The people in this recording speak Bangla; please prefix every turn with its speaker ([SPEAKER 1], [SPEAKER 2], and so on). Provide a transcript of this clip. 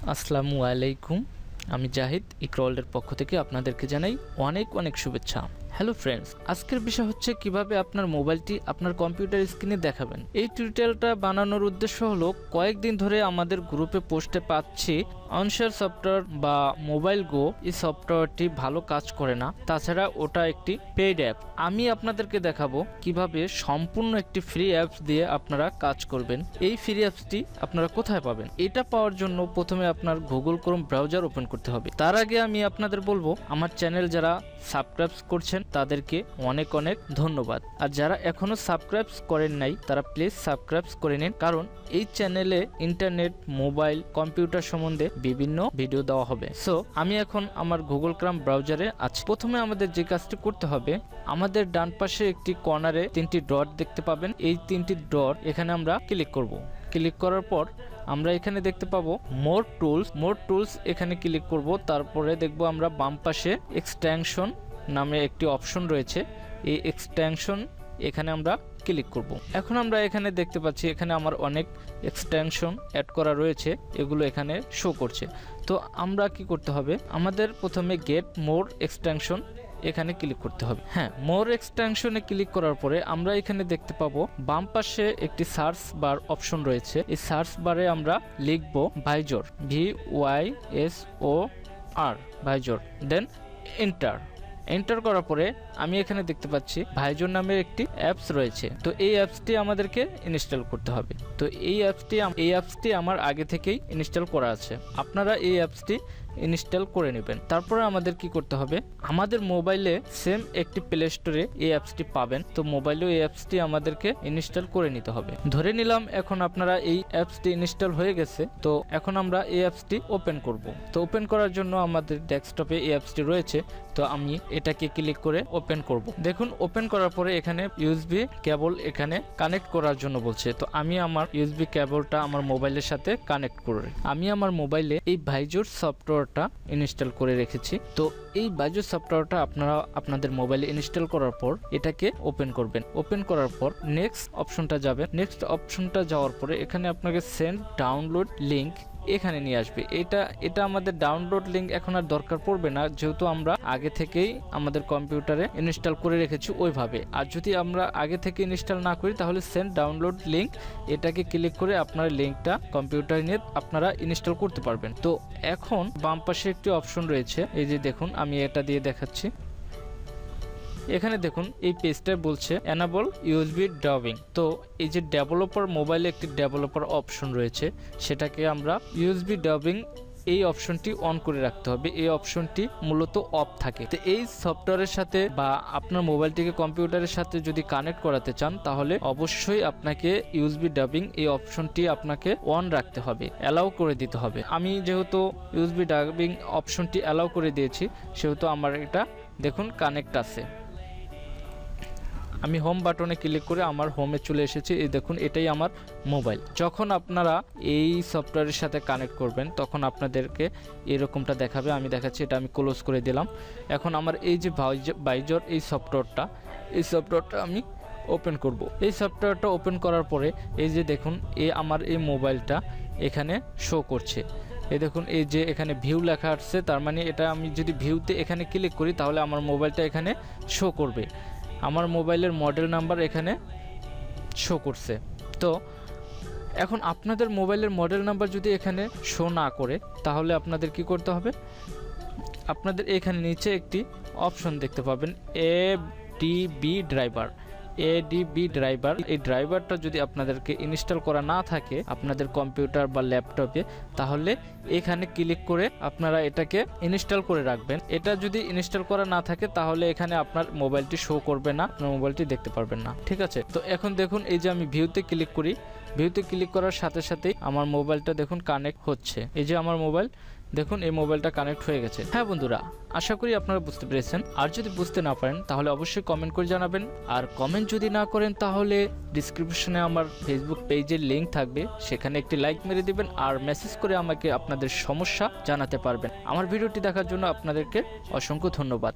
[SPEAKER 1] আসসালামু আলাইকুম। আমি জাহিদ ইকরওয়ার্ল্ডের পক্ষ থেকে আপনাদেরকে জানাই অনেক অনেক শুভেচ্ছা। হ্যালো ফ্রেন্ডস, আজকের বিষয় হচ্ছে কিভাবে আপনার মোবাইলটি আপনার কম্পিউটার স্ক্রিনে দেখাবেন। এই টিউটোরিয়ালটা বানানোর উদ্দেশ্য হলো কয়েকদিন ধরে আমাদের গ্রুপে পোস্টে পাচ্ছি অনশেয়ার সফটওয়্যার বা মোবাইল গো এই সফটওয়্যারটি ভালো কাজ করে না, তাছাড়া ওটা একটি পেইড অ্যাপ। আমি আপনাদেরকে দেখাবো কিভাবে সম্পূর্ণ একটি ফ্রি অ্যাপস দিয়ে আপনারা কাজ করবেন। এই ফ্রি অ্যাপসটি আপনারা কোথায় পাবেন? এটা পাওয়ার জন্য প্রথমে আপনার গুগল ক্রোম ব্রাউজার ওপেন করতে হবে। তার আগে আমি আপনাদের বলবো আমার চ্যানেল যারা সাবস্ক্রাইব করছেন তাদেরকে অনেক অনেক ধন্যবাদ, আর যারা এখনো সাবস্ক্রাইব করেন নাই তারা প্লিজ সাবস্ক্রাইব করে নিন, কারণ এই চ্যানেলে ইন্টারনেট, মোবাইল, কম্পিউটার সম্বন্ধে বিভিন্ন ভিডিও দেওয়া হবে। সো আমি এখন আমার গুগল ক্রোম ব্রাউজারে আছি। প্রথমে আমাদের যে কাজটি করতে হবে, আমাদের ডান পাশে একটি কর্নারে 3টি ডট দেখতে পাবেন। এই 3টি ডট এখানে আমরা ক্লিক করব। ক্লিক করার পর আমরা এখানে দেখতে পাবো মোর টুলস এখানে ক্লিক করব। তারপরে দেখব আমরা বাম পাশে এক্সটেনশন নামে একটি অপশন রয়েছে, এই এক্সটেনশন এখানে আমরা ক্লিক করব। এখন আমরা এখানে দেখতে পাচ্ছি এখানে আমার অনেক এক্সটেনশন অ্যাড করা রয়েছে, এগুলো এখানে শো করছে। তো আমরা কি করতে হবে, আমাদের প্রথমে গেট মোর এক্সটেনশন এখানে ক্লিক করতে হবে। হ্যাঁ, মোর এক্সটেনশনে ক্লিক করার পরে আমরা এখানে দেখতে পাবো বাম পাশে একটি সার্চ বার অপশন রয়েছে। এই সার্চ বারে আমরা লিখব ভাইজর, VYSOR ভাইজর, দেন এন্টার করার পরে আমি এখানে দেখতে পাচ্ছি ভাইজর নামের একটি অ্যাপস রয়েছে। তো এই অ্যাপসটি আমাদেরকে ইনস্টল করতে হবে। তো এই অ্যাপসটি আমার আগে থেকেই ইনস্টল করা আছে, আপনারা এই অ্যাপসটি ইনস্টল করে নেবেন। তারপরে আমাদের কি করতে হবে, আমাদের মোবাইলে সেম একটি প্লে স্টোরে এই অ্যাপসটি পাবেন। তো মোবাইলেও এই অ্যাপসটি আমাদেরকে ইনস্টল করে নিতে হবে। ধরে নিলাম এখন আপনারা এই অ্যাপসটি ইনস্টল হয়ে গেছে। তো এখন আমরা এই অ্যাপসটি ওপেন করব। তো ওপেন করার জন্য আমাদের ডেস্কটপে এই অ্যাপসটি রয়েছে। তো আমি এটাকে ক্লিক করে ওপেন করব। দেখুন ওপেন করার পরে এখানে ইউএসবি কেবল এখানে কানেক্ট করার জন্য বলছে। তো আমি আমার ইউএসবি কেবলটা আমার মোবাইলের সাথে কানেক্ট করে আমি আমার মোবাইলে এই ভাইজর সফটওয়্যারটা ইনস্টল করে রেখেছি। তো এই ভাইজর সফটওয়্যারটা আপনারা আপনাদের মোবাইলে ইনস্টল করার পর এটাকে ওপেন করবেন। ওপেন করার পর নেক্সট অপশনটা যাবেন। নেক্সট অপশনটা যাওয়ার পরে এখানে আপনাকে সেন্ড ডাউনলোড লিংক এখানে নিয়ে আসবে। এটা আমাদের ডাউনলোড লিংক এখন আর দরকার পড়বে না, যেহেতু আমরা আগে থেকেই আমাদের কম্পিউটারে ইনস্টল করে রেখেছি ওইভাবে। আর যদি আমরা আগে থেকে ইনস্টল না করি তাহলে সেন্ড ডাউনলোড লিংক এটাকে ক্লিক করে আপনার লিংকটা কম্পিউটারে নিয়ে আপনারা ইনস্টল করতে পারবেন। তো এখন বাম পাশে একটি অপশন রয়েছে, এই যে দেখুন আমি এটা দিয়ে দেখাচ্ছি। এখানে দেখুন এই পেজটা বলছে এনাবল ইউএসবি ডাবিং। তো এই যে ডেভেলপার মোবাইলে একটি ডেভেলপার অপশন রয়েছে, সেটাকে আমরা ইউএসবি ডাবিং এই অপশনটি অন করে রাখতে হবে। এই অপশনটি মূলত অফ থাকে। তো এই সফটওয়্যারের সাথে বা আপনার মোবাইলটিকে কম্পিউটারের সাথে যদি কানেক্ট করাতে চান তাহলে অবশ্যই আপনাকে ইউএসবি ডাবিং এই অপশনটি আপনাকে অন রাখতে হবে, অ্যালাউ করে দিতে হবে। আমি যেহেতু ইউএসবি ডাবিং অপশনটি অ্যালাউ করে দিয়েছি সেহেতু আমার এটা দেখুন কানেক্ট আছে। আমি হোম বাটনে ক্লিক করে আমার হোমে চলে এসেছি। এই দেখুন এটাই আমার মোবাইল। যখন আপনারা এই সফটওয়্যারের সাথে কানেক্ট করবেন তখন আপনাদেরকে এরকমটা দেখাবে। আমি দেখাচ্ছি, এটা আমি ক্লোজ করে দিলাম। এখন আমার এই যে ভাইজর এই সফটওয়্যারটা আমি ওপেন করব। এই সফটওয়্যারটা ওপেন করার পরে এই যে দেখুন আমার এই মোবাইলটা এখানে শো করছে। এই দেখুন এই যে এখানে ভিউ লেখা আসছে, তার মানে এটা আমি যদি ভিউতে এখানে ক্লিক করি তাহলে আমার মোবাইলটা এখানে শো করবে। আমার মোবাইলের মডেল নাম্বার এখানে শো করছে। তো এখন আপনাদের মোবাইলের মডেল নাম্বার যদি এখানে শো না করে তাহলে আপনাদের কি করতে হবে, আপনাদের এখানে নিচে একটি অপশন দেখতে পাবেন ADB ড্রাইভার। এই ড্রাইভারটা যদি আপনাদেরকে ইনস্টল করা না থাকে আপনাদের কম্পিউটার বা ল্যাপটপে, তাহলে এখানে ক্লিক করে আপনারা এটাকে ইনস্টল করে রাখবেন। এটা যদি ইনস্টল করা না থাকে তাহলে এখানে আপনার মোবাইলটি শো করবে না, আপনার মোবাইলটি দেখতে পারবেন না। ঠিক আছে, তো এখন দেখুন এই যে আমি ভিউতে ক্লিক করি, ভিউতে ক্লিক করার সাথে সাথেই আমার মোবাইলটা দেখুন কানেক্ট হচ্ছে। এই যে আমার মোবাইল দেখুন এই মোবাইলটা কানেক্ট হয়ে গেছে। হ্যাঁ বন্ধুরা, আশা করি আপনারা বুঝতে পেরেছেন। আর যদি বুঝতে না পারেন তাহলে অবশ্যই কমেন্ট করে জানাবেন। আর কমেন্ট যদি না করেন তাহলে ডিসক্রিপশনে আমার ফেসবুক পেজের লিঙ্ক থাকবে, সেখানে একটি লাইক মেরে দিবেন আর মেসেজ করে আমাকে আপনাদের সমস্যা জানাতে পারবেন। আমার ভিডিওটি দেখার জন্য আপনাদেরকে অসংখ্য ধন্যবাদ।